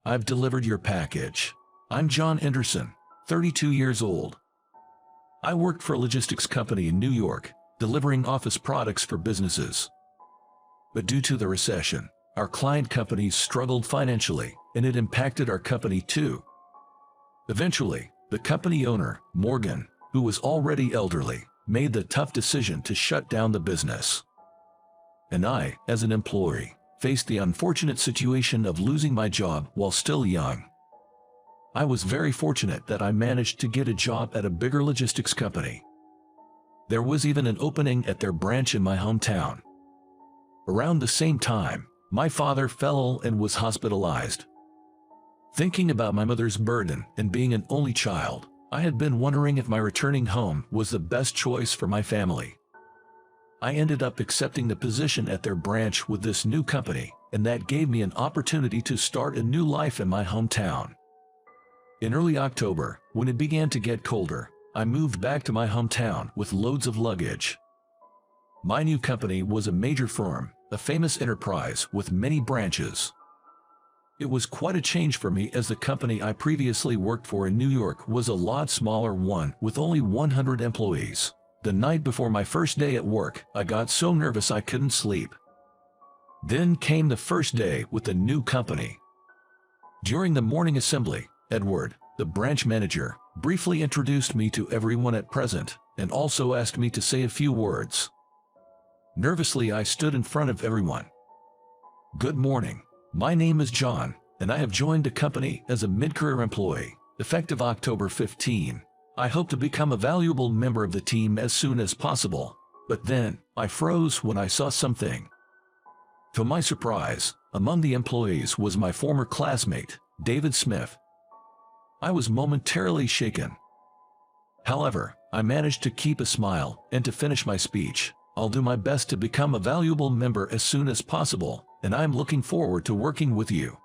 I've delivered your package. I'm John Henderson, 32 years old. I worked for a logistics company in New York, delivering office products for businesses. But due to the recession, our client companies struggled financially, and it impacted our company too. Eventually, the company owner, Morgan, who was already elderly, made the tough decision to shut down the business. And I, as an employee, faced the unfortunate situation of losing my job while still young. I was very fortunate that I managed to get a job at a bigger logistics company. There was even an opening at their branch in my hometown. Around the same time, my father fell ill and was hospitalized. Thinking about my mother's burden and being an only child, I had been wondering if my returning home was the best choice for my family. I ended up accepting the position at their branch with this new company, and that gave me an opportunity to start a new life in my hometown. In early October, when it began to get colder, I moved back to my hometown with loads of luggage. My new company was a major firm, a famous enterprise with many branches. It was quite a change for me as the company I previously worked for in New York was a lot smaller one with only 100 employees. The night before my first day at work, I got so nervous I couldn't sleep. Then came the first day with the new company. During the morning assembly, Edward, the branch manager, briefly introduced me to everyone at present and also asked me to say a few words. Nervously, I stood in front of everyone. Good morning. My name is John, and I have joined the company as a mid-career employee, effective October 15. I hope to become a valuable member of the team as soon as possible. But then, I froze when I saw something. To my surprise, among the employees was my former classmate, David Smith. I was momentarily shaken. However, I managed to keep a smile and to finish my speech. I'll do my best to become a valuable member as soon as possible, and I'm looking forward to working with you.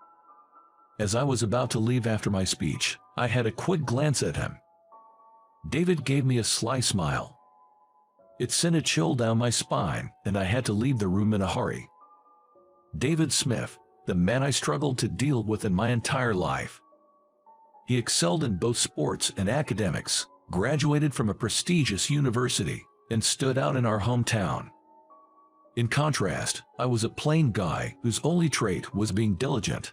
As I was about to leave after my speech, I had a quick glance at him. David gave me a sly smile. It sent a chill down my spine, and I had to leave the room in a hurry. David Smith, the man I struggled to deal with in my entire life. He excelled in both sports and academics, graduated from a prestigious university, and stood out in our hometown. In contrast, I was a plain guy whose only trait was being diligent.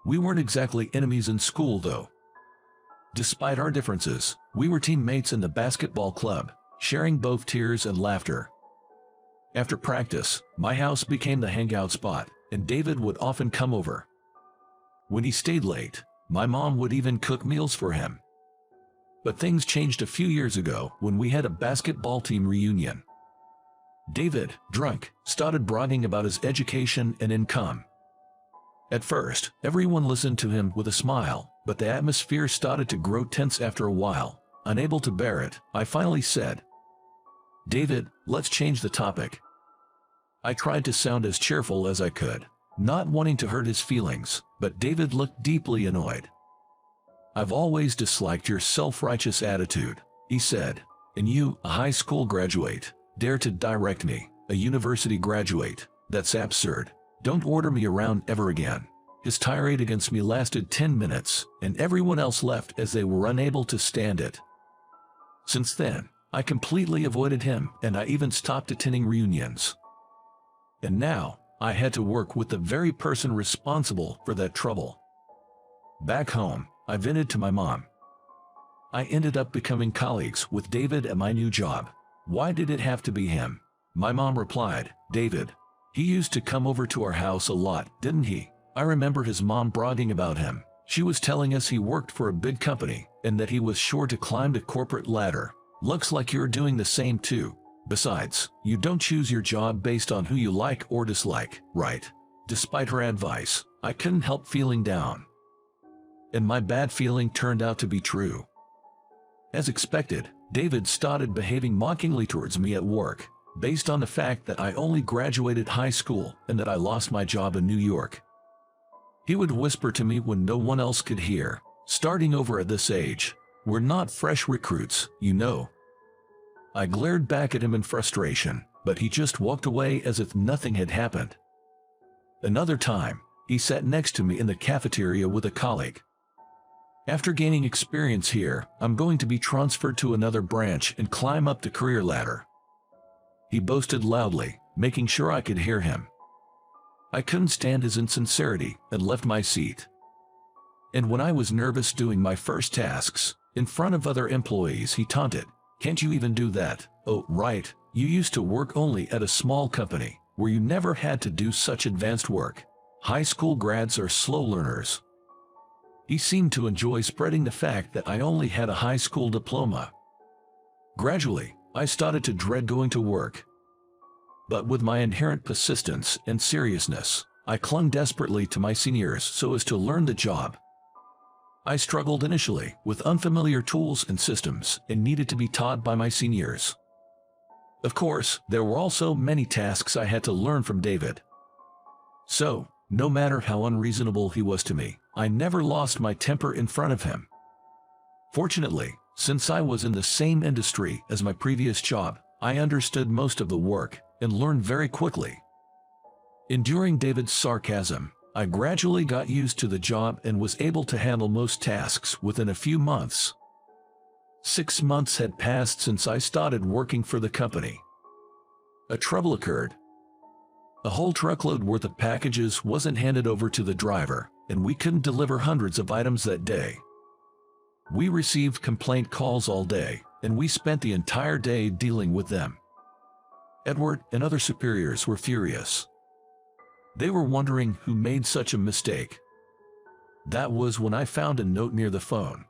We weren't exactly enemies in school though. Despite our differences, we were teammates in the basketball club, sharing both tears and laughter. After practice, my house became the hangout spot, and David would often come over. When he stayed late, my mom would even cook meals for him. But things changed a few years ago when we had a basketball team reunion. David, drunk, started bragging about his education and income. At first, everyone listened to him with a smile, but the atmosphere started to grow tense after a while. Unable to bear it, I finally said, "David, let's change the topic." I tried to sound as cheerful as I could, not wanting to hurt his feelings, but David looked deeply annoyed. "I've always disliked your self-righteous attitude," he said, "and you, a high school graduate, dare to direct me, a university graduate. That's absurd. Don't order me around ever again." His tirade against me lasted 10 minutes, and everyone else left as they were unable to stand it. Since then, I completely avoided him, and I even stopped attending reunions. And now, I had to work with the very person responsible for that trouble. Back home, I vented to my mom. I ended up becoming colleagues with David at my new job. Why did it have to be him? My mom replied, "David, he used to come over to our house a lot, didn't he?" I remember his mom bragging about him. She was telling us he worked for a big company and that he was sure to climb the corporate ladder. Looks like you're doing the same too. Besides, you don't choose your job based on who you like or dislike, right? Despite her advice, I couldn't help feeling down. And my bad feeling turned out to be true. As expected, David started behaving mockingly towards me at work, based on the fact that I only graduated high school and that I lost my job in New York. He would whisper to me when no one else could hear, "Starting over at this age, we're not fresh recruits, you know." I glared back at him in frustration, but he just walked away as if nothing had happened. Another time, He sat next to me in the cafeteria with a colleague. After gaining experience here, I'm going to be transferred to another branch and climb up the career ladder. He boasted loudly, making sure I could hear him. I couldn't stand his insincerity and left my seat. And when I was nervous doing my first tasks, in front of other employees, he taunted, "Can't you even do that? Oh, right, you used to work only at a small company, where you never had to do such advanced work. High school grads are slow learners." He seemed to enjoy spreading the fact that I only had a high school diploma. Gradually, I started to dread going to work. But with my inherent persistence and seriousness, I clung desperately to my seniors so as to learn the job. I struggled initially with unfamiliar tools and systems and needed to be taught by my seniors. Of course, there were also many tasks I had to learn from David. So, no matter how unreasonable he was to me, I never lost my temper in front of him. Fortunately, since I was in the same industry as my previous job, I understood most of the work and learned very quickly. Enduring David's sarcasm, I gradually got used to the job and was able to handle most tasks within a few months. 6 months had passed since I started working for the company. A trouble occurred. A whole truckload worth of packages wasn't handed over to the driver, and we couldn't deliver hundreds of items that day. We received complaint calls all day, and we spent the entire day dealing with them. Edward and other superiors were furious. They were wondering who made such a mistake. That was when I found a note near the phone.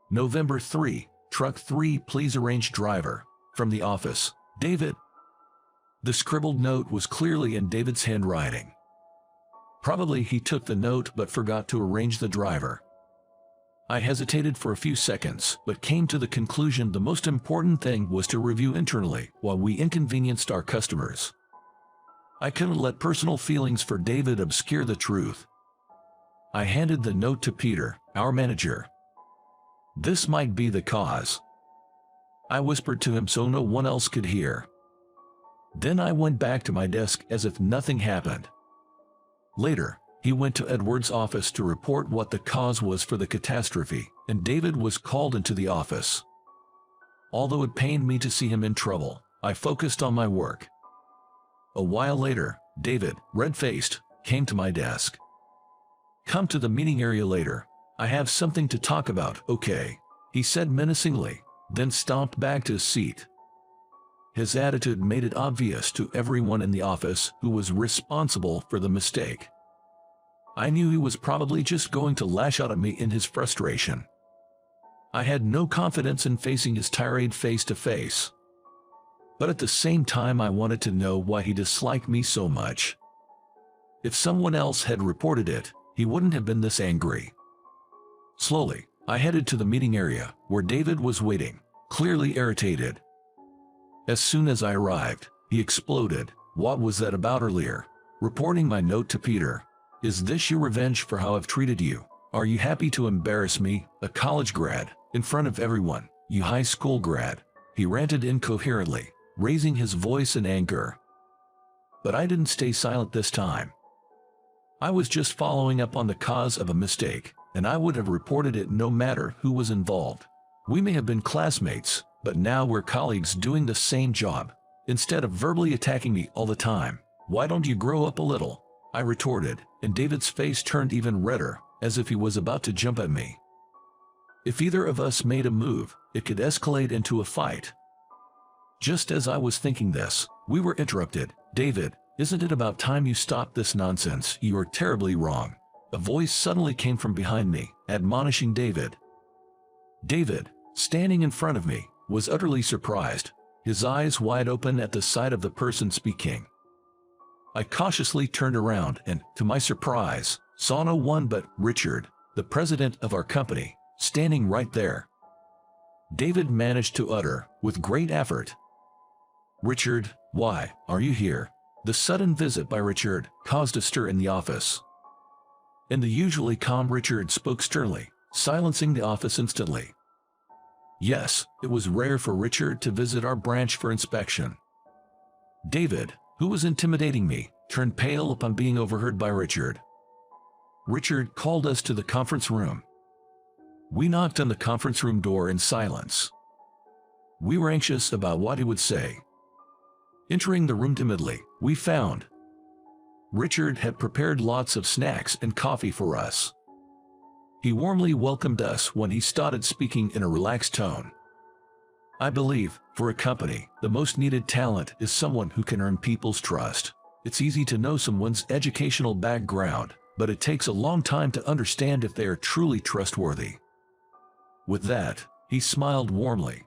November 3, Truck 3, please arrange driver. From the office, David. The scribbled note was clearly in David's handwriting. Probably he took the note but forgot to arrange the driver. I hesitated for a few seconds, but came to the conclusion the most important thing was to review internally while we inconvenienced our customers. I couldn't let personal feelings for David obscure the truth. I handed the note to Peter, our manager. This might be the cause. I whispered to him so no one else could hear. Then I went back to my desk as if nothing happened. Later, he went to Edward's office to report what the cause was for the catastrophe, and David was called into the office. Although it pained me to see him in trouble, I focused on my work. A while later, David, red-faced, came to my desk. "Come to the meeting area later. I have something to talk about, okay?" he said menacingly, then stomped back to his seat. His attitude made it obvious to everyone in the office who was responsible for the mistake. I knew he was probably just going to lash out at me in his frustration. I had no confidence in facing his tirade face to face. But at the same time I wanted to know why he disliked me so much. If someone else had reported it, he wouldn't have been this angry. Slowly, I headed to the meeting area, where David was waiting, clearly irritated. As soon as I arrived, he exploded. "What was that about earlier? Reporting my note to Peter. Is this your revenge for how I've treated you? Are you happy to embarrass me, a college grad, in front of everyone, you high school grad?" He ranted incoherently, raising his voice in anger. But I didn't stay silent this time. I was just following up on the cause of a mistake, and I would have reported it no matter who was involved. We may have been classmates, but now we're colleagues doing the same job. Instead of verbally attacking me all the time, why don't you grow up a little? I retorted, and David's face turned even redder, as if he was about to jump at me. If either of us made a move, it could escalate into a fight. Just as I was thinking this, we were interrupted. "David, isn't it about time you stopped this nonsense? You are terribly wrong." A voice suddenly came from behind me, admonishing David. David, standing in front of me, was utterly surprised, his eyes wide open at the sight of the person speaking. I cautiously turned around and, to my surprise, saw no one but Richard, the president of our company, standing right there. David managed to utter, with great effort, "Richard, why are you here?" The sudden visit by Richard caused a stir in the office. And the usually calm Richard spoke sternly, silencing the office instantly. Yes, it was rare for Richard to visit our branch for inspection. David, who was intimidating me, turned pale upon being overheard by Richard. Richard called us to the conference room. We knocked on the conference room door in silence. We were anxious about what he would say. Entering the room timidly, we found Richard had prepared lots of snacks and coffee for us. He warmly welcomed us when he started speaking in a relaxed tone. I believe, for a company, the most needed talent is someone who can earn people's trust. It's easy to know someone's educational background, but it takes a long time to understand if they are truly trustworthy. With that, he smiled warmly.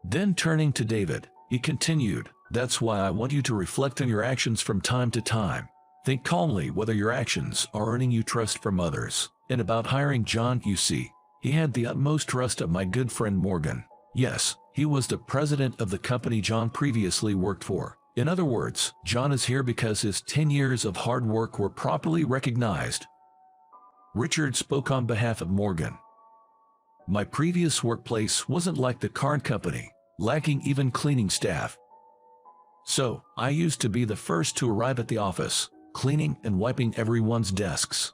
Then turning to David, he continued, "That's why I want you to reflect on your actions from time to time. Think calmly whether your actions are earning you trust from others. And about hiring John, you see, he had the utmost trust of my good friend Morgan. Yes, he was the president of the company John previously worked for. In other words, John is here because his 10 years of hard work were properly recognized." Richard spoke on behalf of Morgan. "My previous workplace wasn't like the current company, lacking even cleaning staff. So, I used to be the first to arrive at the office, cleaning and wiping everyone's desks.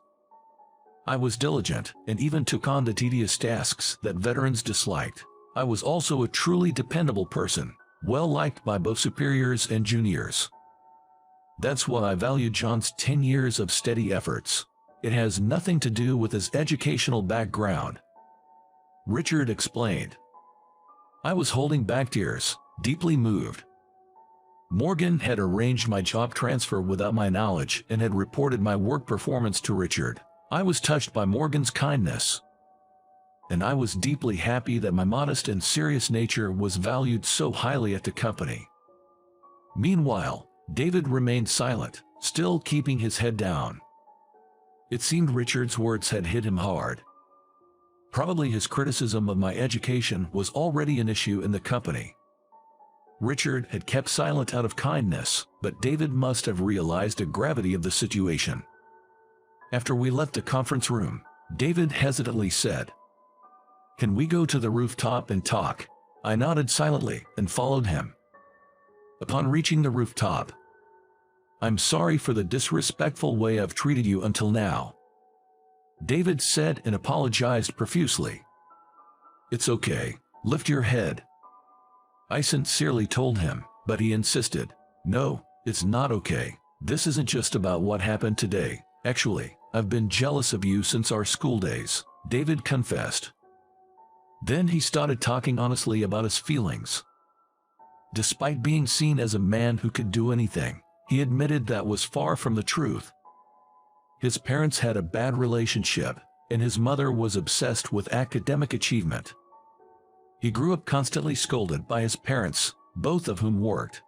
I was diligent and even took on the tedious tasks that veterans disliked. I was also a truly dependable person, well liked by both superiors and juniors. That's why I value John's 10 years of steady efforts. It has nothing to do with his educational background," Richard explained. I was holding back tears, deeply moved. Morgan had arranged my job transfer without my knowledge and had reported my work performance to Richard. I was touched by Morgan's kindness, and I was deeply happy that my modest and serious nature was valued so highly at the company. Meanwhile, David remained silent, still keeping his head down. It seemed Richard's words had hit him hard. Probably his criticism of my education was already an issue in the company. Richard had kept silent out of kindness, but David must have realized the gravity of the situation. After we left the conference room, David hesitantly said, "Can we go to the rooftop and talk?" I nodded silently and followed him. Upon reaching the rooftop, "I'm sorry for the disrespectful way I've treated you until now," David said and apologized profusely. "It's okay, lift your head," I sincerely told him, but he insisted, "No, it's not okay. This isn't just about what happened today. Actually, I've been jealous of you since our school days," David confessed. Then he started talking honestly about his feelings. Despite being seen as a man who could do anything, he admitted that was far from the truth. His parents had a bad relationship, and his mother was obsessed with academic achievement. He grew up constantly scolded by his parents, both of whom worked.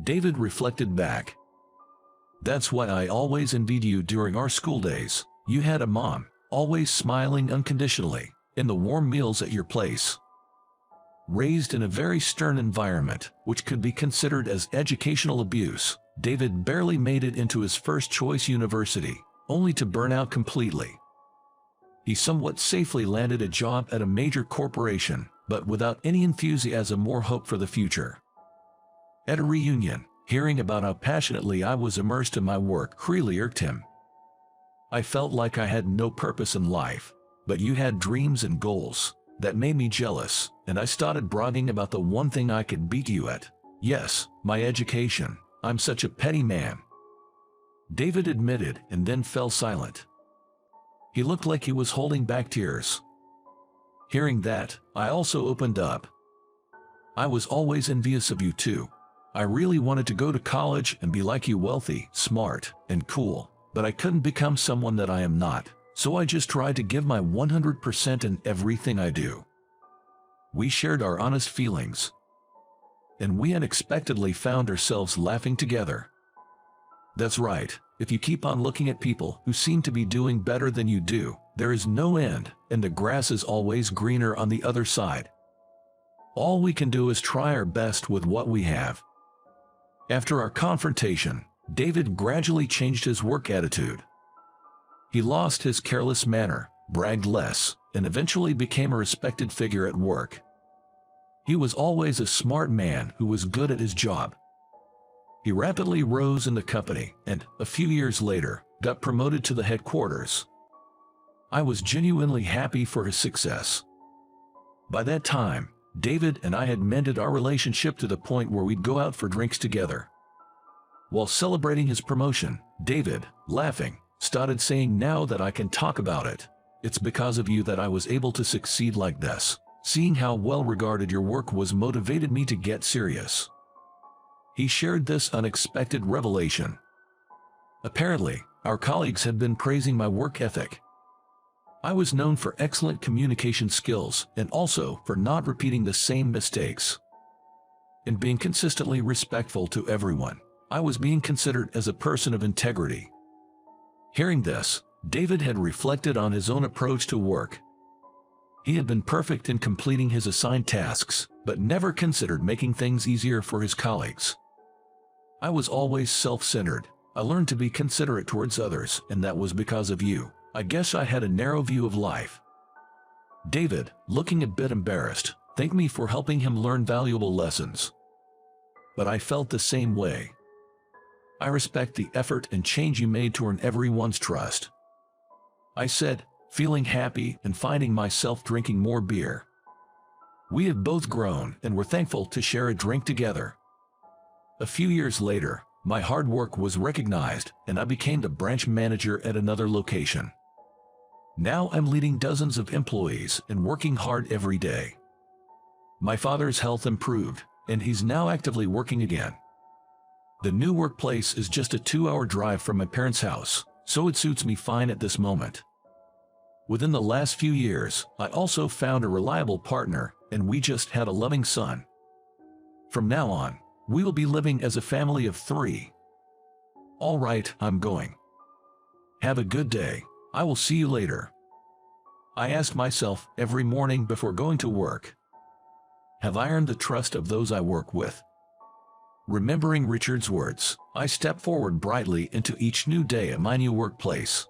David reflected back. "That's why I always envied you during our school days. You had a mom, always smiling unconditionally, and the warm meals at your place." Raised in a very stern environment, which could be considered as educational abuse, David barely made it into his first choice university, only to burn out completely. He somewhat safely landed a job at a major corporation, but without any enthusiasm or hope for the future. At a reunion, hearing about how passionately I was immersed in my work really irked him. "I felt like I had no purpose in life, but you had dreams and goals. That made me jealous, and I started bragging about the one thing I could beat you at. Yes, my education. I'm such a petty man," David admitted and then fell silent. He looked like he was holding back tears. Hearing that, I also opened up. "I was always envious of you too. I really wanted to go to college and be like you, wealthy, smart, and cool, but I couldn't become someone that I am not. So I just tried to give my 100% in everything I do." We shared our honest feelings, and we unexpectedly found ourselves laughing together. That's right, if you keep on looking at people who seem to be doing better than you do, there is no end, and the grass is always greener on the other side. All we can do is try our best with what we have. After our confrontation, David gradually changed his work attitude. He lost his careless manner, bragged less, and eventually became a respected figure at work. He was always a smart man who was good at his job. He rapidly rose in the company and, a few years later, got promoted to the headquarters. I was genuinely happy for his success. By that time, David and I had mended our relationship to the point where we'd go out for drinks together. While celebrating his promotion, David, laughing, started saying, "Now that I can talk about it, it's because of you that I was able to succeed like this. Seeing how well regarded your work was motivated me to get serious." He shared this unexpected revelation. Apparently, our colleagues had been praising my work ethic. I was known for excellent communication skills and also for not repeating the same mistakes. And being consistently respectful to everyone, I was being considered as a person of integrity. Hearing this, David had reflected on his own approach to work. He had been perfect in completing his assigned tasks, but never considered making things easier for his colleagues. I was always self-centered. I learned to be considerate towards others, and that was because of you. I guess I had a narrow view of life. David, looking a bit embarrassed, thanked me for helping him learn valuable lessons. But I felt the same way. I respect the effort and change you made to earn everyone's trust. I said, feeling happy and finding myself drinking more beer. We have both grown and were thankful to share a drink together. A few years later, my hard work was recognized and I became the branch manager at another location. Now I'm leading dozens of employees and working hard every day. My father's health improved, and he's now actively working again. The new workplace is just a 2-hour drive from my parents' house, so it suits me fine at this moment. Within the last few years, I also found a reliable partner, and we just had a loving son. From now on, we will be living as a family of 3. All right, I'm going. Have a good day. I will see you later. I ask myself every morning before going to work, have I earned the trust of those I work with? Remembering Richard's words, I step forward brightly into each new day at my new workplace.